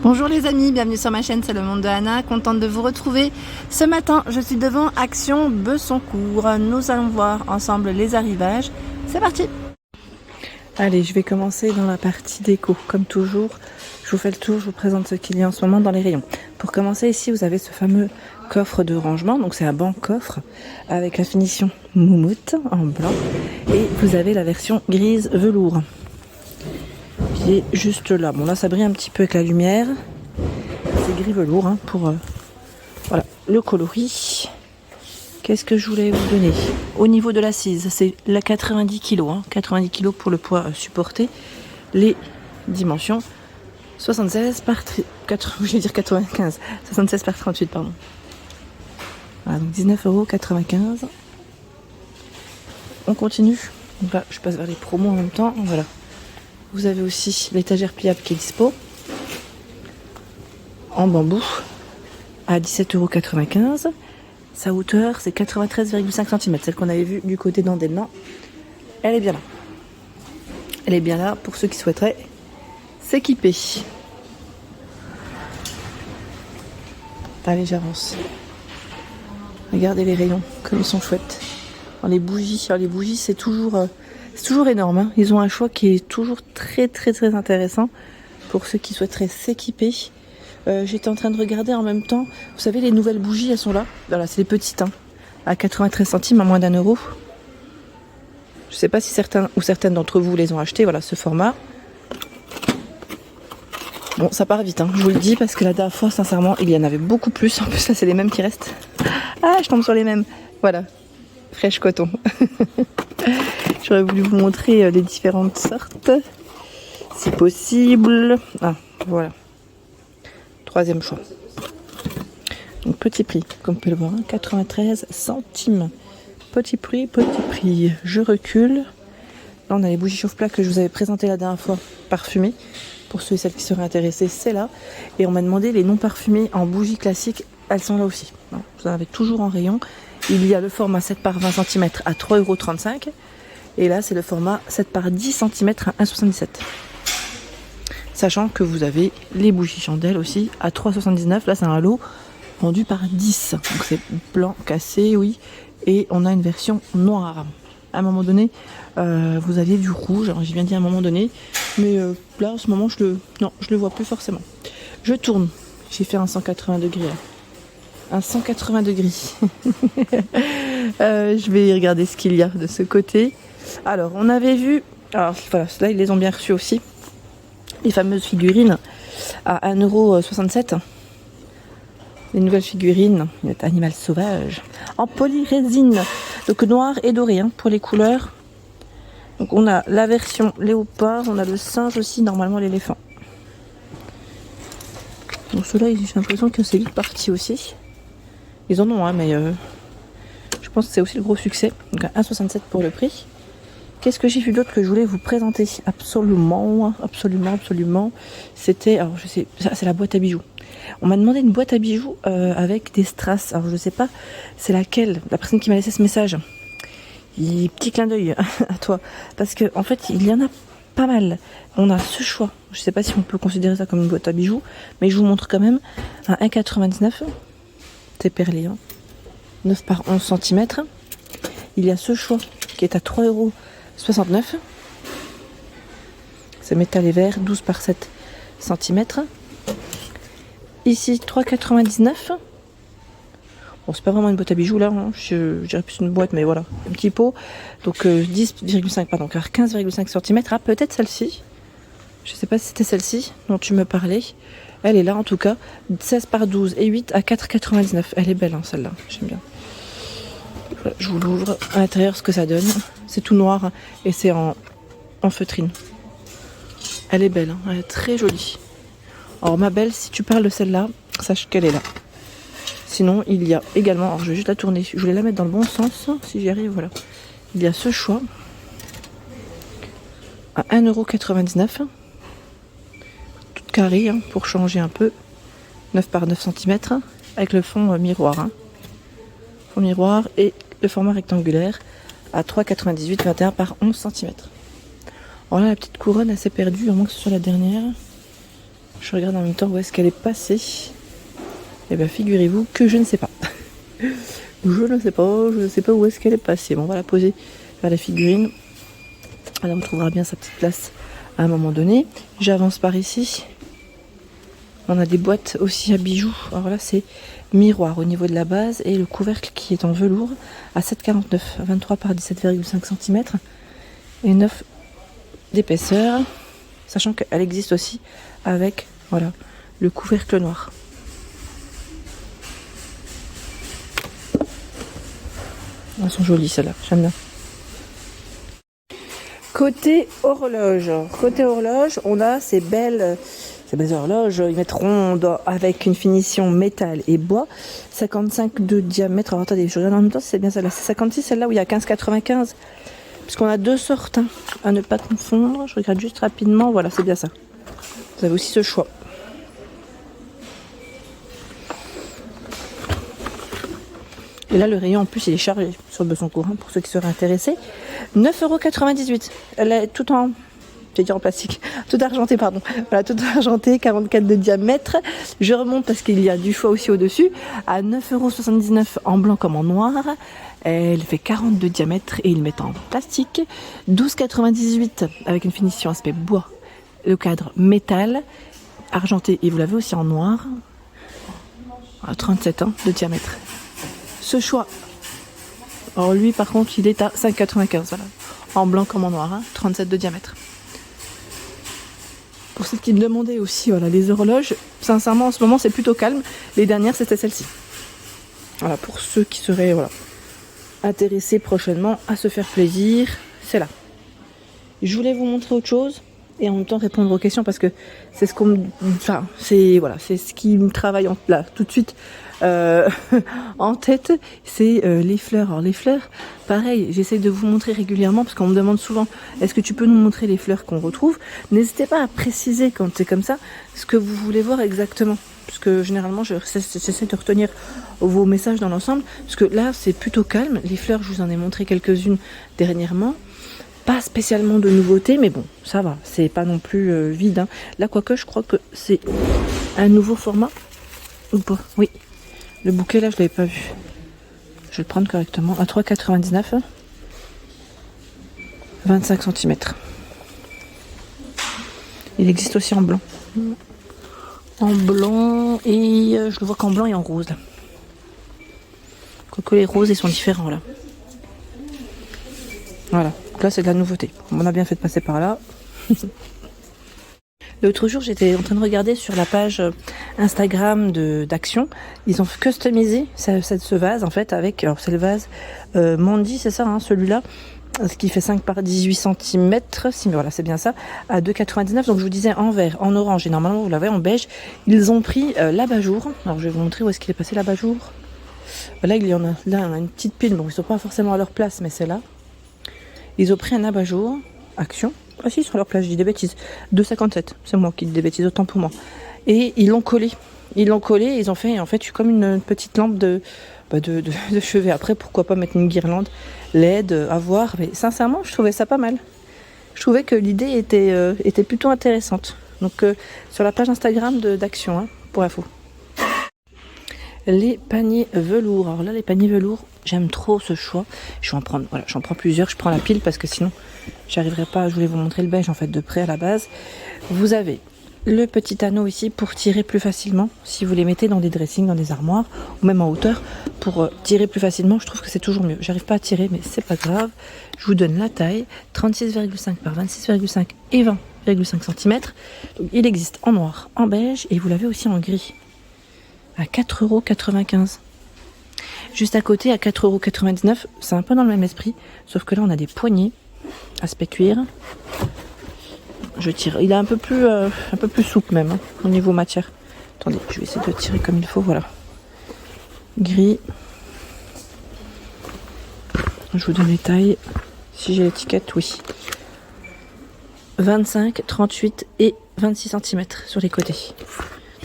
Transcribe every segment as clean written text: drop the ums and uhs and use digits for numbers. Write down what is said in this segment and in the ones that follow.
Bonjour les amis, bienvenue sur ma chaîne, c'est le monde de Anna, contente de vous retrouver. Ce matin, je suis devant Action Bessancourt. Nous allons voir ensemble les arrivages. C'est parti! Allez, je vais commencer dans la partie déco. Comme toujours, je vous fais le tour, je vous présente ce qu'il y a en ce moment dans les rayons. Pour commencer, ici, vous avez ce fameux coffre de rangement. Donc c'est un banc coffre avec la finition moumoute en blanc. Et vous avez la version grise velours. Qui est juste là. Bon là ça brille un petit peu avec la lumière. C'est gris velours hein, pour voilà, le coloris. Qu'est-ce que je voulais vous donner? Au niveau de l'assise, c'est la 90 kg. Hein, 90 kg pour le poids supporté. Les dimensions 76 par 95. 76 par 38 pardon. Voilà, donc 19,95 €. On continue. Donc là je passe vers les promos en même temps. Voilà. Vous avez aussi l'étagère pliable qui est dispo en bambou à 17,95 €. Sa hauteur c'est 93,5 cm, celle qu'on avait vue du côté d'Andelnan. Elle est bien là. Elle est bien là pour ceux qui souhaiteraient s'équiper. Allez, j'avance. Regardez les rayons, comme ils sont chouettes. Alors, les bougies, c'est toujours énorme. Hein. Ils ont un choix qui est toujours très intéressant pour ceux qui souhaiteraient s'équiper. J'étais en train de regarder en même temps. Vous savez, les nouvelles bougies, elles sont là. Voilà, c'est les petites, hein, à 93 centimes, à moins d'1 €. Je ne sais pas si certains ou certaines d'entre vous les ont achetées. Voilà, ce format. Bon, ça part vite, hein, je vous le dis, parce que la dernière fois, sincèrement, il y en avait beaucoup plus. En plus, là, c'est les mêmes qui restent. Ah, je tombe sur les mêmes. Voilà, fraîche coton. J'aurais voulu vous montrer les différentes sortes, si possible. Ah, voilà. Troisième choix. Donc petit prix, comme vous pouvez le voir, 93 centimes. Petit prix. Je recule. Là, on a les bougies chauffe-plat que je vous avais présentées la dernière fois, parfumées. Pour ceux et celles qui seraient intéressés, c'est là. Et on m'a demandé les non parfumées en bougies classiques. Elles sont là aussi. Vous en avez toujours en rayon. Il y a le format 7 par 20 cm à 3,35 €. Et là, c'est le format 7 par 10 cm à 1,77 €. Sachant que vous avez les bougies chandelles aussi à 3,79 €. Là, c'est un lot vendu par 10. Donc, c'est blanc cassé, oui. Et on a une version noire. À un moment donné, vous aviez du rouge. Alors, j'ai bien dit à un moment donné. Mais là, en ce moment, je le vois plus forcément. Je tourne. J'ai fait un 180 degrés. Là. Un 180 degrés. Je vais regarder ce qu'il y a de ce côté. Alors, on avait vu... Alors, voilà, là, ils les ont bien reçus aussi. Les fameuses figurines à 1,67 €. Les nouvelles figurines, animal sauvage, en polyrésine. Donc, noir et doré hein, pour les couleurs. Donc, on a la version léopard. On a le singe aussi, normalement l'éléphant. Donc, ceux-là, j'ai l'impression que c'est vite parti aussi. Ils en ont, hein, mais je pense que c'est aussi le gros succès. Donc, à 1,67 € pour le prix. Qu'est-ce que j'ai vu d'autre que je voulais vous présenter? Absolument. C'était, alors je sais, ça c'est la boîte à bijoux. On m'a demandé une boîte à bijoux avec des strass. Alors je sais pas, c'est laquelle? La personne qui m'a laissé ce message. Petit clin d'œil à toi, parce que en fait il y en a pas mal. On a ce choix. Je sais pas si on peut considérer ça comme une boîte à bijoux, mais je vous montre quand même un 1,99 €. C'est perlé, hein. 9 par 11 cm. Il y a ce choix qui est à 3,69 €. C'est métal et verre, 12 par 7 cm. Ici, 3,99 €. Bon, c'est pas vraiment une boîte à bijoux là, hein. Je dirais plus une boîte, mais voilà, un petit pot. Donc 10,5, pardon, car 15,5 cm. Ah, peut-être celle-ci. Je sais pas si c'était celle-ci dont tu me parlais. Elle est là en tout cas. 16 par 12 et 8 à 4,99 €. Elle est belle, hein, celle-là. J'aime bien. Voilà, je vous l'ouvre à l'intérieur ce que ça donne. C'est tout noir et c'est en feutrine. Elle est belle, hein, elle est très jolie. Alors ma belle, si tu parles de celle-là, sache qu'elle est là. Sinon, il y a également, alors je vais juste la tourner, je voulais la mettre dans le bon sens, si j'y arrive, voilà. Il y a ce choix à 1,99 €. Toute carrée, hein, pour changer un peu. 9 par 9 cm avec le fond miroir. Hein. Fond miroir et le format rectangulaire à 3,98, 21 par 11 cm. Alors là, la petite couronne, elle s'est perdue, à moins que ce soit la dernière. Je regarde en même temps où est-ce qu'elle est passée. Et bien figurez-vous que je ne sais pas. Je ne sais pas où est-ce qu'elle est passée. Bon, on va la poser vers la figurine. Elle retrouvera bien sa petite place à un moment donné. J'avance par ici. On a des boîtes aussi à bijoux. Alors là, c'est miroir au niveau de la base et le couvercle qui est en velours à 7,49, 23 par 17,5 cm et 9 d'épaisseur. Sachant qu'elle existe aussi avec voilà, le couvercle noir. Elles sont jolies celles-là, j'aime bien. Côté horloge, on a ces belles horloges, ils mettront avec une finition métal et bois, 55 de diamètre. Alors attendez, je regarde en même temps si c'est bien celle-là. C'est 56 celle-là où il y a 15,95. Puisqu'on a deux sortes, hein, à ne pas confondre. Je regarde juste rapidement, voilà, c'est bien ça. Vous avez aussi ce choix. Et là, le rayon en plus, il est chargé sur le besoin courant pour ceux qui seraient intéressés. 9,98 €. Elle est tout en, j'ai dit en plastique, tout argenté, pardon. Voilà, tout argenté, 44 de diamètre. Je remonte parce qu'il y a du choix aussi au-dessus. À 9,79 € en blanc comme en noir. Elle fait 40 de diamètre et ils mettent en plastique. 12,98 € avec une finition aspect bois. Le cadre métal, argenté et vous l'avez aussi en noir. À 37 ans de diamètre. Ce choix, alors lui par contre il est à 5,95 €, voilà. En blanc comme en noir, hein, 37 de diamètre. Pour ceux qui me demandaient aussi, voilà, les horloges, sincèrement en ce moment c'est plutôt calme. Les dernières c'était celle-ci. Voilà, pour ceux qui seraient voilà, intéressés prochainement à se faire plaisir, c'est là. Je voulais vous montrer autre chose et en même temps répondre aux questions parce que c'est ce qu'on me, enfin c'est voilà, c'est ce qui me travaille là tout de suite en tête, c'est les fleurs. Alors les fleurs, pareil, j'essaie de vous montrer régulièrement parce qu'on me demande souvent est-ce que tu peux nous montrer les fleurs qu'on retrouve. N'hésitez pas à préciser quand c'est comme ça ce que vous voulez voir exactement, parce que généralement j'essaie de retenir vos messages dans l'ensemble, parce que là c'est plutôt calme. Les fleurs, je vous en ai montré quelques-unes dernièrement. Pas spécialement de nouveautés, mais bon, ça va, c'est pas non plus vide, hein. Là, quoique, je crois que c'est un nouveau format, ou pas? Oui, le bouquet, là, je l'avais pas vu. Je vais le prendre correctement, à 3,99 €, 25 cm. Il existe aussi en blanc. En blanc, et je le vois qu'en blanc et en rose, là. Quoique les roses, ils sont différents, là. Voilà. Là, c'est de la nouveauté. On a bien fait de passer par là. L'autre jour, j'étais en train de regarder sur la page Instagram d'Action. Ils ont customisé ce vase, en fait, avec... Alors, c'est le vase Mandy, c'est ça, hein, celui-là. Ce qui fait 5 par 18 cm. Si, mais voilà, c'est bien ça. À 2,99 €. Donc, je vous disais en vert, en orange. Et normalement, vous l'avez en beige. Ils ont pris l'abat-jour. Alors, je vais vous montrer où est-ce qu'il est passé l'abat-jour. Là, il y en a, là, on a une petite pile. Bon, ils ne sont pas forcément à leur place, mais c'est là. Ils ont pris un abat-jour, Action. Ah si, sur leur place, je dis des bêtises. 2,57. C'est moi qui dis des bêtises, autant pour moi. Et ils l'ont collé. Ils ont fait en fait comme une petite lampe de chevet. Après, pourquoi pas mettre une guirlande LED à voir. Mais sincèrement, je trouvais ça pas mal. Je trouvais que l'idée était plutôt intéressante. Donc sur la page Instagram d'Action, hein, pour info. Les paniers velours. Alors là, les paniers velours, j'aime trop ce choix. Je vais en prendre, voilà, j'en prends plusieurs. Je prends la pile parce que sinon, j'arriverai pas. Je voulais vous montrer le beige en fait de près à la base. Vous avez le petit anneau ici pour tirer plus facilement. Si vous les mettez dans des dressings, dans des armoires ou même en hauteur pour tirer plus facilement, je trouve que c'est toujours mieux. J'arrive pas à tirer, mais c'est pas grave. Je vous donne la taille 36,5 par 26,5 et 20,5 cm. Donc, il existe en noir, en beige et vous l'avez aussi en gris. À 4,95 €. Juste à côté, à 4,99 €, c'est un peu dans le même esprit, sauf que là on a des poignées, aspect cuir. Je tire, il est un peu plus souple même, hein, au niveau matière. Attendez, je vais essayer de tirer comme il faut, voilà. Gris. Je vous donne les tailles, si j'ai l'étiquette, oui. 25, 38 et 26 cm sur les côtés.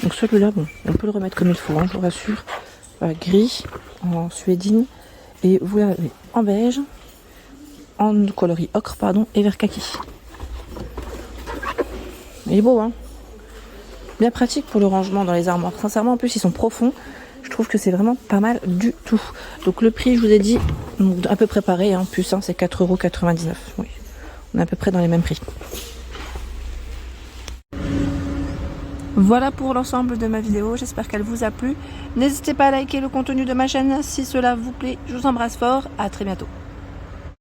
Donc celui-là, bon, on peut le remettre comme il faut, hein, je vous rassure. Voilà, gris, en suédine, et vous l'avez en beige, en coloris ocre, pardon, et vert kaki. Il est beau, hein. bien pratique pour le rangement dans les armoires. Sincèrement, en plus, ils sont profonds. Je trouve que c'est vraiment pas mal du tout. Donc le prix, je vous ai dit, à peu près pareil, hein, plus, hein, c'est 4,99 €. Oui, on est à peu près dans les mêmes prix. Voilà pour l'ensemble de ma vidéo, j'espère qu'elle vous a plu. N'hésitez pas à liker le contenu de ma chaîne si cela vous plaît. Je vous embrasse fort, à très bientôt.